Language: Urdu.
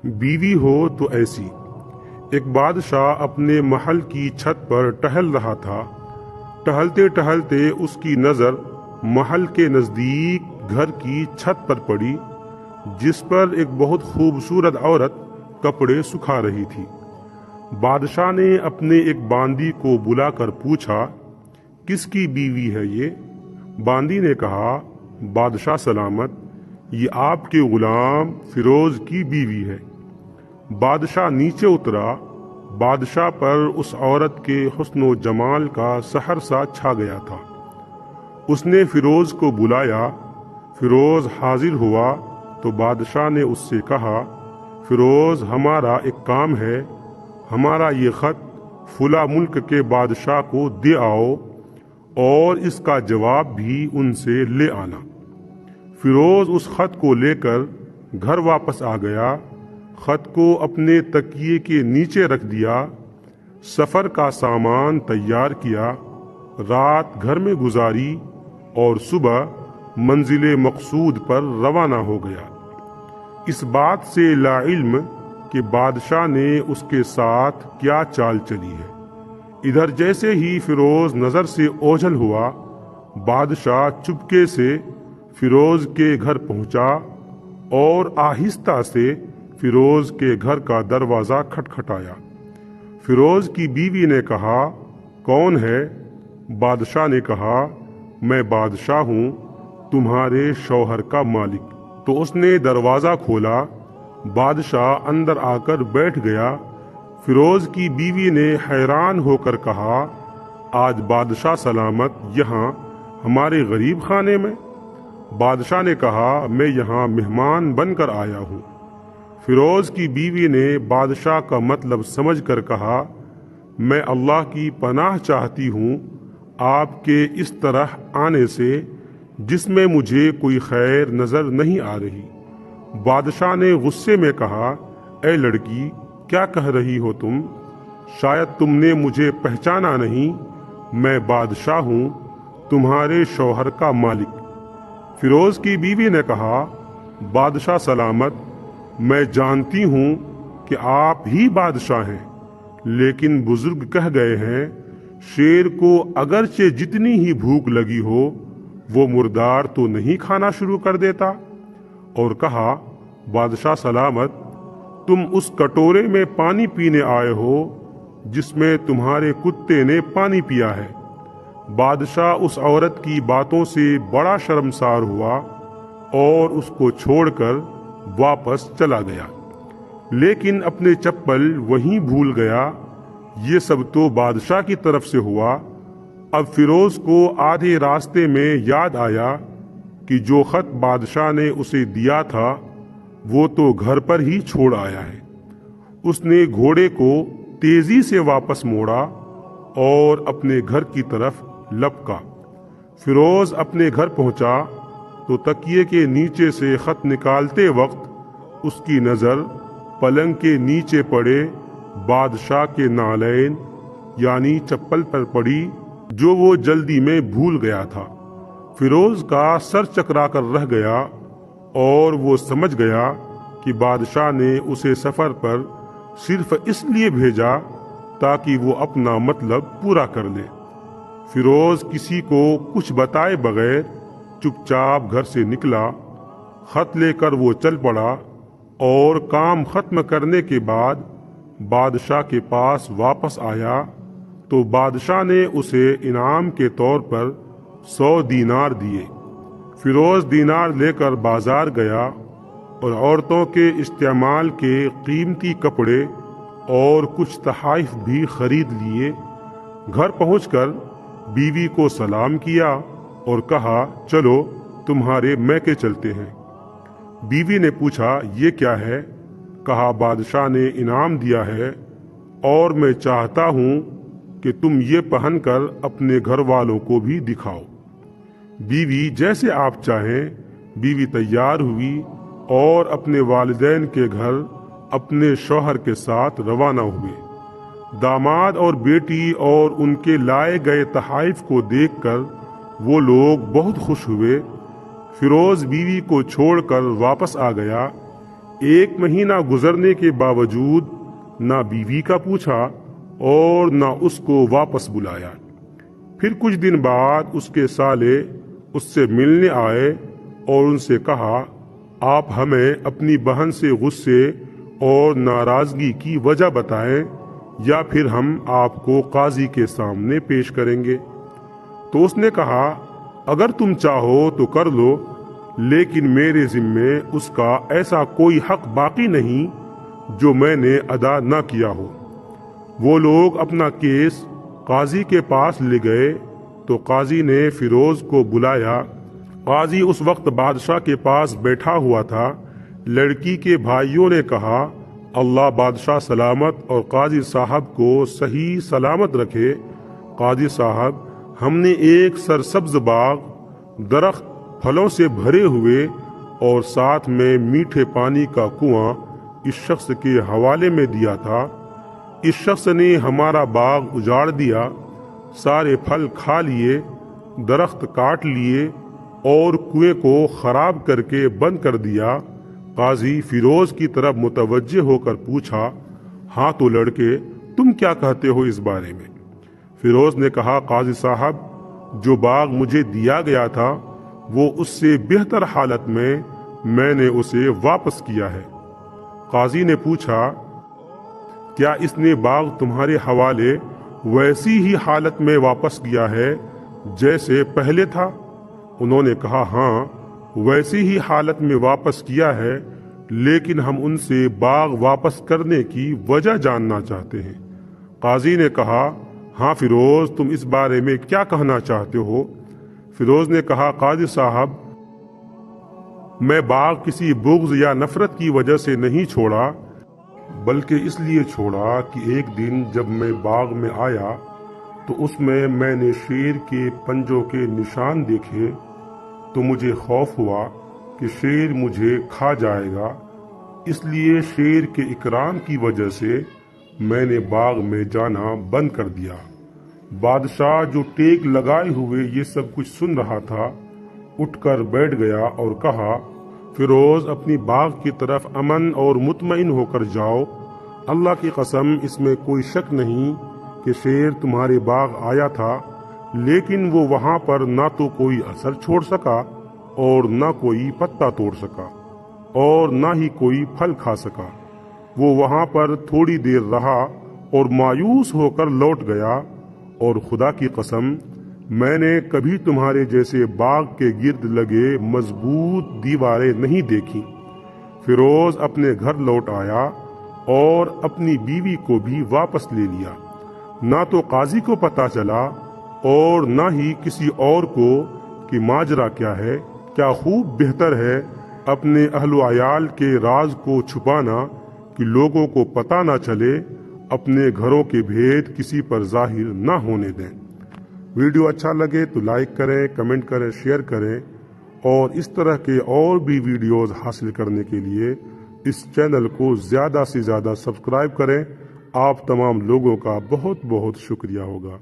بیوی ہو تو ایسی۔ ایک بادشاہ اپنے محل کی چھت پر ٹہل رہا تھا۔ ٹہلتے ٹہلتے اس کی نظر محل کے نزدیک گھر کی چھت پر پڑی، جس پر ایک بہت خوبصورت عورت کپڑے سکھا رہی تھی۔ بادشاہ نے اپنے ایک باندی کو بلا کر پوچھا، کس کی بیوی ہے یہ؟ باندی نے کہا، بادشاہ سلامت، یہ آپ کے غلام فیروز کی بیوی ہے۔ بادشاہ نیچے اترا۔ بادشاہ پر اس عورت کے حسن و جمال کا سحر سا چھا گیا تھا۔ اس نے فیروز کو بلایا۔ فیروز حاضر ہوا تو بادشاہ نے اس سے کہا، فیروز، ہمارا ایک کام ہے، ہمارا یہ خط فلاں ملک کے بادشاہ کو دے آؤ اور اس کا جواب بھی ان سے لے آنا۔ فیروز اس خط کو لے کر گھر واپس آ گیا۔ خط کو اپنے تکیے کے نیچے رکھ دیا، سفر کا سامان تیار کیا، رات گھر میں گزاری اور صبح منزل مقصود پر روانہ ہو گیا، اس بات سے لا علم کہ بادشاہ نے اس کے ساتھ کیا چال چلی ہے۔ ادھر جیسے ہی فیروز نظر سے اوجھل ہوا، بادشاہ چپکے سے فیروز کے گھر پہنچا اور آہستہ سے فیروز کے گھر کا دروازہ کھٹکھٹایا۔ فیروز کی بیوی نے کہا، کون ہے؟ بادشاہ نے کہا، میں بادشاہ ہوں، تمہارے شوہر کا مالک۔ تو اس نے دروازہ کھولا۔ بادشاہ اندر آ کر بیٹھ گیا۔ فیروز کی بیوی نے حیران ہو کر کہا، آج بادشاہ سلامت یہاں ہمارے غریب خانے میں؟ بادشاہ نے کہا، میں یہاں مہمان بن کر آیا ہوں۔ فیروز کی بیوی نے بادشاہ کا مطلب سمجھ کر کہا، میں اللہ کی پناہ چاہتی ہوں آپ کے اس طرح آنے سے، جس میں مجھے کوئی خیر نظر نہیں آ رہی۔ بادشاہ نے غصے میں کہا، اے لڑکی، کیا کہہ رہی ہو تم؟ شاید تم نے مجھے پہچانا نہیں، میں بادشاہ ہوں، تمہارے شوہر کا مالک۔ فیروز کی بیوی نے کہا، بادشاہ سلامت، میں جانتی ہوں کہ آپ ہی بادشاہ ہیں، لیکن بزرگ کہہ گئے ہیں، شیر کو اگرچہ جتنی ہی بھوک لگی ہو، وہ مردار تو نہیں کھانا شروع کر دیتا۔ اور کہا، بادشاہ سلامت، تم اس کٹورے میں پانی پینے آئے ہو جس میں تمہارے کتے نے پانی پیا ہے۔ بادشاہ اس عورت کی باتوں سے بڑا شرمسار ہوا اور اس کو چھوڑ کر واپس چلا گیا، لیکن اپنے چپل وہیں بھول گیا۔ یہ سب تو بادشاہ کی طرف سے ہوا۔ اب فیروز کو آدھے راستے میں یاد آیا کہ جو خط بادشاہ نے اسے دیا تھا وہ تو گھر پر ہی چھوڑ آیا ہے۔ اس نے گھوڑے کو تیزی سے واپس موڑا اور اپنے گھر کی طرف لپکا۔ فیروز اپنے گھر پہنچا تو تکیے کے نیچے سے خط نکالتے وقت اس کی نظر پلنگ کے نیچے پڑے بادشاہ کے نالین یعنی چپل پر پڑی، جو وہ جلدی میں بھول گیا تھا۔ فیروز کا سر چکرا کر رہ گیا اور وہ سمجھ گیا کہ بادشاہ نے اسے سفر پر صرف اس لیے بھیجا تاکہ وہ اپنا مطلب پورا کر لے۔ فیروز کسی کو کچھ بتائے بغیر چپ چاپ گھر سے نکلا۔ خط لے کر وہ چل پڑا اور کام ختم کرنے کے بعد بادشاہ کے پاس واپس آیا تو بادشاہ نے اسے انعام کے طور پر 100 دینار دیے۔ فیروز دینار لے کر بازار گیا اور عورتوں کے استعمال کے قیمتی کپڑے اور کچھ تحائف بھی خرید لیے۔ گھر پہنچ کر بیوی کو سلام کیا اور کہا، چلو تمہارے میکے چلتے ہیں۔ بیوی نے پوچھا، یہ کیا ہے؟ کہا، بادشاہ نے انعام دیا ہے اور میں چاہتا ہوں کہ تم یہ پہن کر اپنے گھر والوں کو بھی دکھاؤ۔ بیوی، جیسے آپ چاہیں۔ بیوی تیار ہوئی اور اپنے والدین کے گھر اپنے شوہر کے ساتھ روانہ ہوئے۔ داماد اور بیٹی اور ان کے لائے گئے تحائف کو دیکھ کر وہ لوگ بہت خوش ہوئے۔ فیروز بیوی کو چھوڑ کر واپس آ گیا۔ 1 مہینہ گزرنے کے باوجود نہ بیوی کا پوچھا اور نہ اس کو واپس بلایا۔ پھر کچھ دن بعد اس کے سالے اس سے ملنے آئے اور ان سے کہا، آپ ہمیں اپنی بہن سے غصے اور ناراضگی کی وجہ بتائیں یا پھر ہم آپ کو قاضی کے سامنے پیش کریں گے۔ تو اس نے کہا، اگر تم چاہو تو کر لو، لیکن میرے ذمے اس کا ایسا کوئی حق باقی نہیں جو میں نے ادا نہ کیا ہو۔ وہ لوگ اپنا کیس قاضی کے پاس لے گئے تو قاضی نے فیروز کو بلایا۔ قاضی اس وقت بادشاہ کے پاس بیٹھا ہوا تھا۔ لڑکی کے بھائیوں نے کہا، اللہ بادشاہ سلامت اور قاضی صاحب کو صحیح سلامت رکھے۔ قاضی صاحب، ہم نے ایک سرسبز باغ، درخت پھلوں سے بھرے ہوئے اور ساتھ میں میٹھے پانی کا کنواں اس شخص کے حوالے میں دیا تھا۔ اس شخص نے ہمارا باغ اجاڑ دیا، سارے پھل کھا لیے، درخت کاٹ لیے اور کنویں کو خراب کر کے بند کر دیا۔ قاضی فیروز کی طرف متوجہ ہو کر پوچھا، ہاں تو لڑکے، تم کیا کہتے ہو اس بارے میں؟ فیروز نے کہا، قاضی صاحب، جو باغ مجھے دیا گیا تھا وہ اس سے بہتر حالت میں نے اسے واپس کیا ہے۔ قاضی نے پوچھا، کیا اس نے باغ تمہارے حوالے ویسی ہی حالت میں واپس کیا ہے جیسے پہلے تھا؟ انہوں نے کہا، ہاں ویسی ہی حالت میں واپس کیا ہے، لیکن ہم ان سے باغ واپس کرنے کی وجہ جاننا چاہتے ہیں۔ قاضی نے کہا، ہاں فیروز، تم اس بارے میں کیا کہنا چاہتے ہو؟ فیروز نے کہا، قاضی صاحب، میں باغ کسی بغض یا نفرت کی وجہ سے نہیں چھوڑا، بلکہ اس لیے چھوڑا کہ ایک دن جب میں باغ میں آیا تو اس میں نے شیر کے پنجوں کے نشان دیکھے تو مجھے خوف ہوا کہ شیر مجھے کھا جائے گا، اس لیے شیر کے اکرام کی وجہ سے میں نے باغ میں جانا بند کر دیا۔ بادشاہ جو ٹیک لگائے ہوئے یہ سب کچھ سن رہا تھا، اٹھ کر بیٹھ گیا اور کہا، فیروز، اپنی باغ کی طرف امن اور مطمئن ہو کر جاؤ۔ اللہ کی قسم، اس میں کوئی شک نہیں کہ شیر تمہارے باغ آیا تھا، لیکن وہ وہاں پر نہ تو کوئی اثر چھوڑ سکا اور نہ کوئی پتا توڑ سکا اور نہ ہی کوئی پھل کھا سکا۔ وہ وہاں پر تھوڑی دیر رہا اور مایوس ہو کر لوٹ گیا، اور خدا کی قسم، میں نے کبھی تمہارے جیسے باغ کے گرد لگے مضبوط دیواریں نہیں دیکھی۔ فیروز اپنے گھر لوٹ آیا اور اپنی بیوی کو بھی واپس لے لیا۔ نہ تو قاضی کو پتا چلا اور نہ ہی کسی اور کو کہ ماجرا کیا ہے۔ کیا خوب بہتر ہے اپنے اہل و عیال کے راز کو چھپانا کہ لوگوں کو پتہ نہ چلے، اپنے گھروں کے بھید کسی پر ظاہر نہ ہونے دیں۔ ویڈیو اچھا لگے تو لائک کریں، کمنٹ کریں، شیئر کریں، اور اس طرح کے اور بھی ویڈیوز حاصل کرنے کے لیے اس چینل کو زیادہ سے زیادہ سبسکرائب کریں۔ آپ تمام لوگوں کا بہت بہت شکریہ ہوگا۔